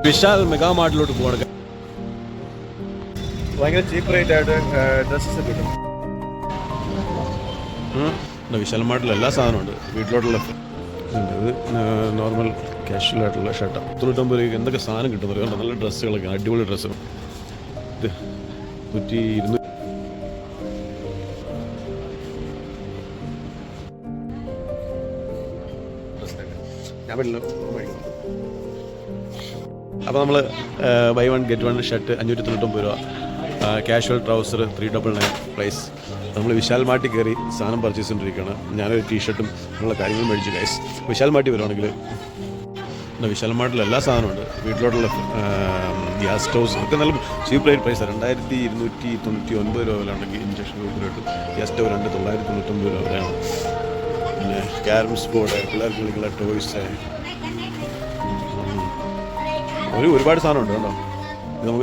Vishal mega മാർട്ടിലോട്ട് പോകണം. ഭയങ്കര cheap rate ആയിട്ട് ഡ്രസ്സസ് കിട്ടും. വിശാൽ മാർട്ടിൽ എല്ലാ സാധനവും ഉണ്ട്. വീട്ടിലോട്ടുള്ള ഇത് നോർമൽ കാഷ്വൽ ആയിട്ടുള്ള ഷർട്ടാണ്. 95 രൂപയ്ക്ക് എന്തൊക്കെ സാധനം കിട്ടുന്നത് കണ്ടോ. നല്ല ഡ്രസ്സുകളൊക്കെ, അടിപൊളി ഡ്രസ്സുകൾ. ഇത് 100-200 ഞാൻ പറ്റില്ല. അപ്പോൾ നമ്മൾ ബൈ 1 ഗെറ്റ് 1 ഷർട്ട് 599 രൂപ, കാഷ്വൽ ട്രൗസർ 399 പ്രൈസ്. നമ്മൾ വിശാൽ മാർട്ടിൽ കയറി സാധനം പർച്ചേസ് ചെയ്തുകൊണ്ടിരിക്കുകയാണ്. ഞാനൊരു ടീഷർട്ടും ഉള്ള കാര്യങ്ങളും മേടിച്ചു ഗൈസ്. വിശാൽ മാർട്ടിൽ വരുവാണെങ്കിൽ വിശാൽ മാർട്ടിൽ എല്ലാ സാധനവും ഉണ്ട്. വീട്ടിലോട്ടുള്ള ഗ്യാസ് സ്റ്റൗസ് ഒക്കെ നല്ല ചീപ്പ് റേറ്റ് പ്രൈസാണ്. 2299 രൂപ വില ഉണ്ടെങ്കിൽ ഇൻഡക്ഷൻ കുക്കറിട്ട് ഗ്യാസ് സ്റ്റവ് 999 രൂപ വരെയാണ്. പിന്നെ ക്യാരംസ് ബോർഡ്, പിള്ളേർക്ക് കളിക്കുന്ന ടോയ്സ്, ഒരുപാട് സാധനമുണ്ട് കേട്ടോ.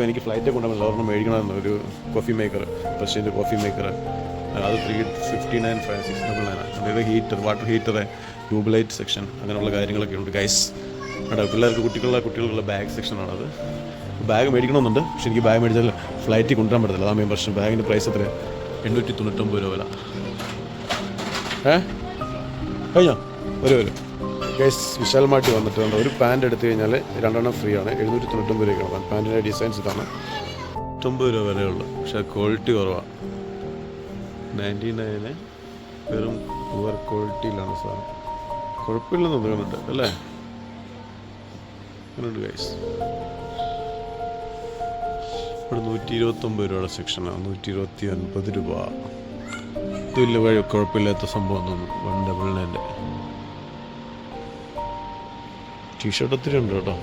എനിക്ക് ഫ്ലൈറ്റ് കൊണ്ടുപോകുമ്പോൾ ഒരെണ്ണം മേടിക്കണമെന്ന്. ഒരു coffee maker, president coffee maker, അത് 359,699. അതായത് heater, water heater, tubelight section, അങ്ങനെയുള്ള കാര്യങ്ങളൊക്കെ ഉണ്ട് ഗൈസ്. കേട്ടോ, പിള്ളേർക്ക് കുട്ടികളുള്ള ബാഗ് സെക്ഷനാണത്. ബാഗ് മേടിക്കണമെന്നുണ്ട്, പക്ഷെ എനിക്ക് ബാഗ് മേടിച്ചാൽ ഫ്ലൈറ്റിൽ കൊണ്ടുവരാൻ പറ്റത്തില്ല. അതാണ് മെയിൻ പ്രശ്നം. ബാഗിൻ്റെ പ്രൈസ് എത്ര? 899 രൂപ വില. കഴിഞ്ഞോ? വരും ഗൈസ്. വിശാൽ മാർട്ടി വന്നിട്ടുണ്ട്. ഒരു പാൻറ് എടുത്തു കഴിഞ്ഞാൽ 2 ഫ്രീ ആണ്. 799 രൂപയ്ക്കാണ്. പാൻറ്റിൻ്റെ ഡിസൈൻസ് ഇതാണ്. 90 രൂപ വിലയുള്ളൂ, പക്ഷേ ക്വാളിറ്റി കുറവാണ്. 99 വെറും പുവർ ക്വാളിറ്റിയിലാണ് സാധനം. കുഴപ്പമില്ലെന്ന് തോന്നുന്നുണ്ട് അല്ലേ? അങ്ങനെയുണ്ട് ഗൈസ്. ഇവിടെ 129 രൂപയുടെ സെക്ഷനാണ്. 129 രൂപ. ഇതില്ല വഴി കുഴപ്പമില്ലാത്ത സംഭവം തോന്നുന്നു. 199 ടീഷർട്ട് ഒത്തിരി ഉണ്ട് കേട്ടോ.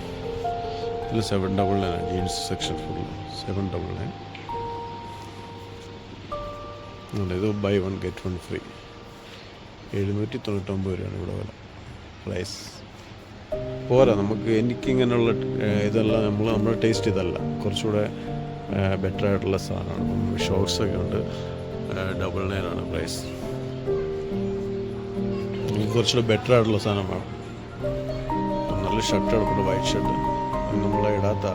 ഇതിൽ 799 ജീൻസ് സെക്ഷൻ ഫുള്ള് 799. ഇത് ബൈ 1 ഗെറ്റ് 1 ഫ്രീ. 799 രൂപയാണ് ഇവിടെ വില പ്രൈസ്. പോരാ നമുക്ക്. എനിക്കിങ്ങനെയുള്ള ഇതെല്ലാം നമ്മുടെ ടേസ്റ്റ് ഇതല്ല. കുറച്ചുകൂടെ ബെറ്റർ ആയിട്ടുള്ള സാധനമാണ്. ഷോർട്സൊക്കെ ഉണ്ട്. 99 ആണ് പ്രൈസ്. എനിക്ക് കുറച്ചുകൂടെ ബെറ്റർ ആയിട്ടുള്ള സാധനം വേണം. നല്ല ഷർട്ട് എടുക്കുന്നുണ്ട്, വൈറ്റ് ഷർട്ട്. നമ്മൾ ഇടാത്ത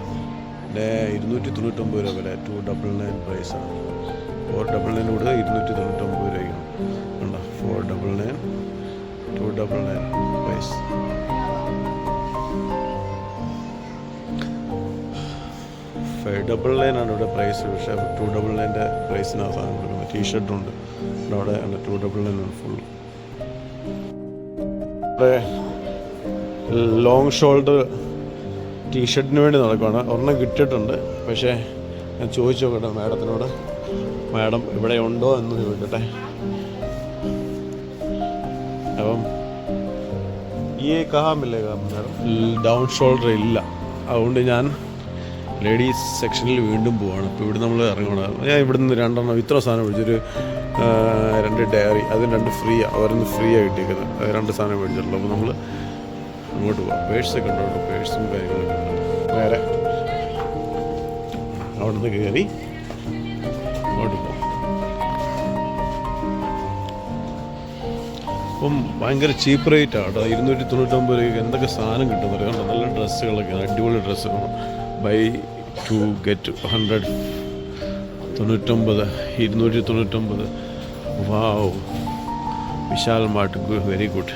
299 രൂപ വില. 299 പ്രൈസാണ്. 499 കൂടെ 299 രൂപയ്ക്കാണ്. ഉണ്ടോ? 499, 299 പ്രൈസ്. $599 ആണ് ഇവിടെ പ്രൈസ്. പക്ഷേ 299 പ്രൈസിനാണ് സാധനം കൊടുക്കുന്നത്. ടീഷർട്ടുണ്ട് അവിടെ. 299 ഫുൾ. ഇവിടെ ലോങ് ഷോൾഡർ ടീഷർട്ടിന് വേണ്ടി നടക്കുകയാണ്. ഒരെണ്ണം കിട്ടിയിട്ടുണ്ട്, പക്ഷേ ഞാൻ ചോദിച്ചു നോക്കട്ടെ മാഡത്തിനോട്. മാഡം ഇവിടെ ഉണ്ടോ എന്ന് ചോദിക്കട്ടെ. അപ്പം ഈ കഹാമില്ലേ മാഡം? ഡൗൺ ഷോൾഡർ ഇല്ല. അതുകൊണ്ട് ഞാൻ ലേഡീസ് സെക്ഷനിൽ വീണ്ടും പോവാണ്. ഇപ്പോൾ ഇവിടെ നമ്മൾ ഇറങ്ങണം. ഞാൻ ഇവിടെ നിന്ന് 2 ഇത്ര സാധനം മേടിച്ചൊരു 2 ഡയറി, അതിന് 2 ഫ്രീ. അവരൊന്ന് ഫ്രീ ആയി കിട്ടിയിരിക്കുന്നത്. അത് 2 സാധനം മേടിച്ചിട്ടുള്ളൂ. അപ്പോൾ നമ്മൾ അങ്ങോട്ട് പോവാം. പേഴ്സൊക്കെ ഉണ്ടോ? പേഴ്സും കാര്യങ്ങളൊക്കെ ഉണ്ട്. നേരെ അവിടെ നിന്ന് കയറി അങ്ങോട്ട് പോവാം. അപ്പം ഭയങ്കര ചീപ്പ് റേറ്റാണ് കേട്ടോ. 299 രൂപയ്ക്ക് എന്തൊക്കെ സാധനം കിട്ടുന്നത് കണ്ടോ. നല്ല ഡ്രസ്സുകളൊക്കെ, അടിപൊളി ഡ്രസ്സുകൾ. Buy 2 get 100 99, 299. Wow. Vishal mart very good.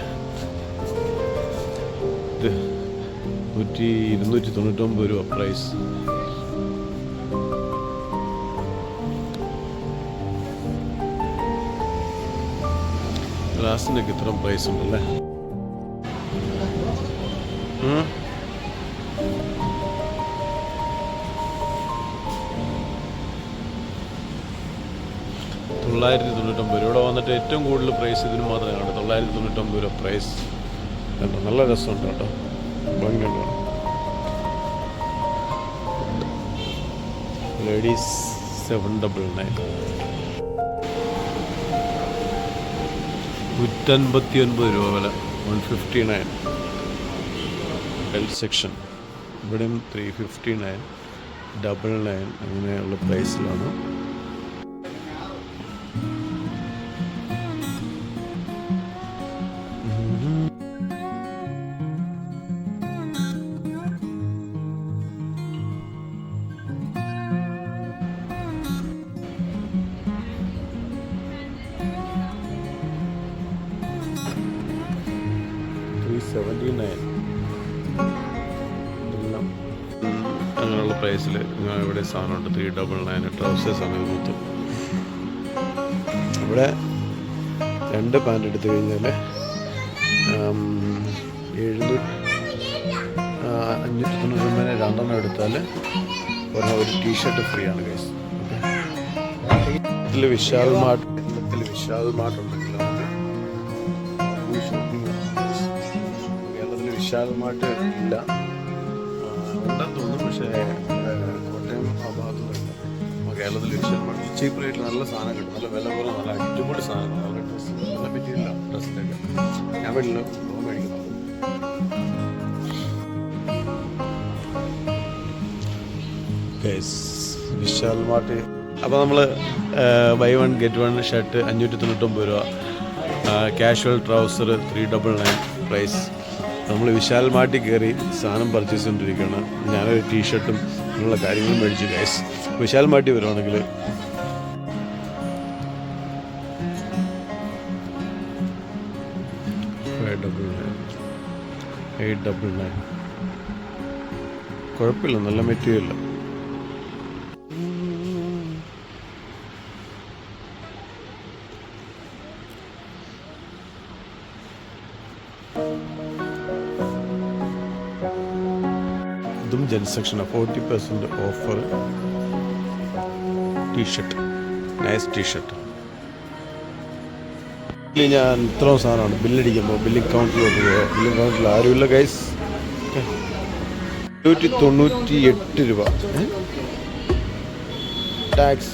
ഇത് 299 രൂപ പ്രൈസ്. ഗ്ലാസിനൊക്കെ ഇത്ര പ്രൈസ് ഉണ്ടല്ലേ? $999. ഇവിടെ വന്നിട്ട് ഏറ്റവും കൂടുതൽ പ്രൈസ് ഇതിന് മാത്രമേ കാണൂ. 999 രൂപ പ്രൈസ്. കണ്ടോ, നല്ല രസമുണ്ട് കേട്ടോ. ഭംഗിയുണ്ട്. ലേഡീസ് 799. 159 രൂപ വില. 159. ബെൽറ്റ് സെക്ഷൻ ഇവിടെയും 359, 99 അങ്ങനെയുള്ള പ്രൈസിലാണ്. 79 എല്ലാം അങ്ങനെയുള്ള പ്രൈസിൽ ഇവിടെ സാധനമുണ്ട്. 399 ട്രൗസേഴ്സാണ് ഇത് മൊത്തം. ഇവിടെ 2 പാൻറ് എടുത്തു കഴിഞ്ഞാൽ 590 രണ്ടെണ്ണം എടുത്താൽ ഒരു ടീഷർട്ട് ഫ്രീ ആണ് ഗൈസ്. ഇതിൽ വിശാൽ മാർട്ട് ഉണ്ടെങ്കിൽ നമുക്ക് ഷോപ്പിംഗ് കേരളത്തിൽ വിശാൽ മാർട്ട് ഇല്ല, ഉണ്ടെന്ന് തോന്നുന്നു. പക്ഷേ കോട്ടയം ആ ഭാഗത്തുനിന്നുണ്ട്. അപ്പോൾ കേരളത്തിൽ വിശാൽ മാർട്ട് ചീപ്പ് റേറ്റിൽ നല്ല സാധനം കിട്ടും. നല്ല വില കുറവ്, നല്ല അടിപൊളി സാധനം, നല്ല ഡ്രസ്സ്, നല്ല മെറ്റീരിയലാണ് ഡ്രസ്സിൻ്റെയൊക്കെ. ഞാൻ വീട്ടിൽ മേടിക്കുന്നത് വിശാൽ മാർട്ട്. അപ്പോൾ നമ്മൾ ബൈ 1 ഗെറ്റ് 1 ഷർട്ട് 599 രൂപ, കാഷ്വൽ ട്രൗസർ 399 പ്രൈസ്. നമ്മൾ വിശാൽ മാർട്ടിൽ കയറി സാധനം പർച്ചേസ് ചെയ്തുകൊണ്ടിരിക്കുകയാണ്. ഞാനൊരു ടീഷർട്ടും അങ്ങനെയുള്ള കാര്യങ്ങളും മേടിച്ചു ഗൈസ്. വിശാൽ മാർട്ടിൽ വരുവാണെങ്കിൽ $899 കുഴപ്പമില്ല, നല്ല മെറ്റീരിയൽ. ഇതും ജെൻ സെക്ഷനാണ്. 40% ഓഫർ ടീഷർട്ട്, നൈസ് ടീഷർട്ട്. ഞാൻ ഇത്രയും സാധനമാണ് ബില്ലടിക്കുമ്പോൾ ബില്ലിംഗ് കൗണ്ടറിലോട്ട് പോവുക. ബില്ലിംഗ് കൗണ്ടറിൽ ആരുമില്ല ഗൈസ്. 298 രൂപ ടാക്സ്.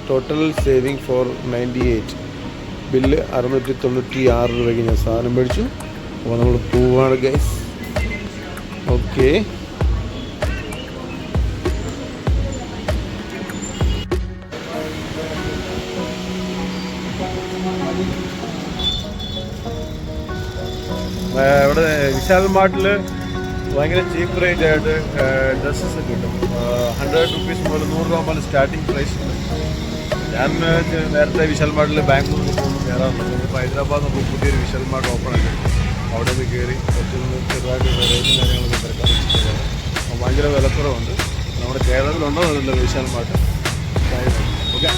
Total saving 498. ബില്ല് 696 രൂപയ്ക്ക് ഞാൻ സാധനം മേടിച്ചു. അപ്പോൾ നമ്മൾ പോവാണ് ഗൈസ്. ഓക്കെ, ഇവിടെ വിശാൽ മാർട്ടിൽ ഭയങ്കര ചീപ്പ് റേറ്റ് ആയിട്ട് ഡ്രസ്സസ് കിട്ടും. 100 റുപ്പീസ് മുതൽ 100 രൂപ മുതൽ സ്റ്റാർട്ടിങ് പ്രൈസ് ഉണ്ട്. ഞാൻ നേരത്തെ വിശാൽ മാർട്ടിൽ ബാംഗ്ലൂരിൽ പോകുമ്പോൾ കയറാറുണ്ട്. ഇപ്പോൾ ഹൈദരാബാദ് നമുക്ക് പുതിയൊരു വിശാൽ മാർട്ട് ഓപ്പൺ ആയിട്ട് അവിടെ നിന്ന് കയറി കുറച്ചൊന്ന് ചെറുതായിട്ട് റേറ്റും കാര്യങ്ങളൊക്കെ തിരക്കാൻ വെച്ചിട്ടുള്ളത്. അപ്പോൾ ഭയങ്കര വിലക്കുറവുണ്ട്. നമ്മുടെ കേരളത്തിലുണ്ടോ അതില്ല വിശാൽ മാർട്ട്. ഓക്കെ.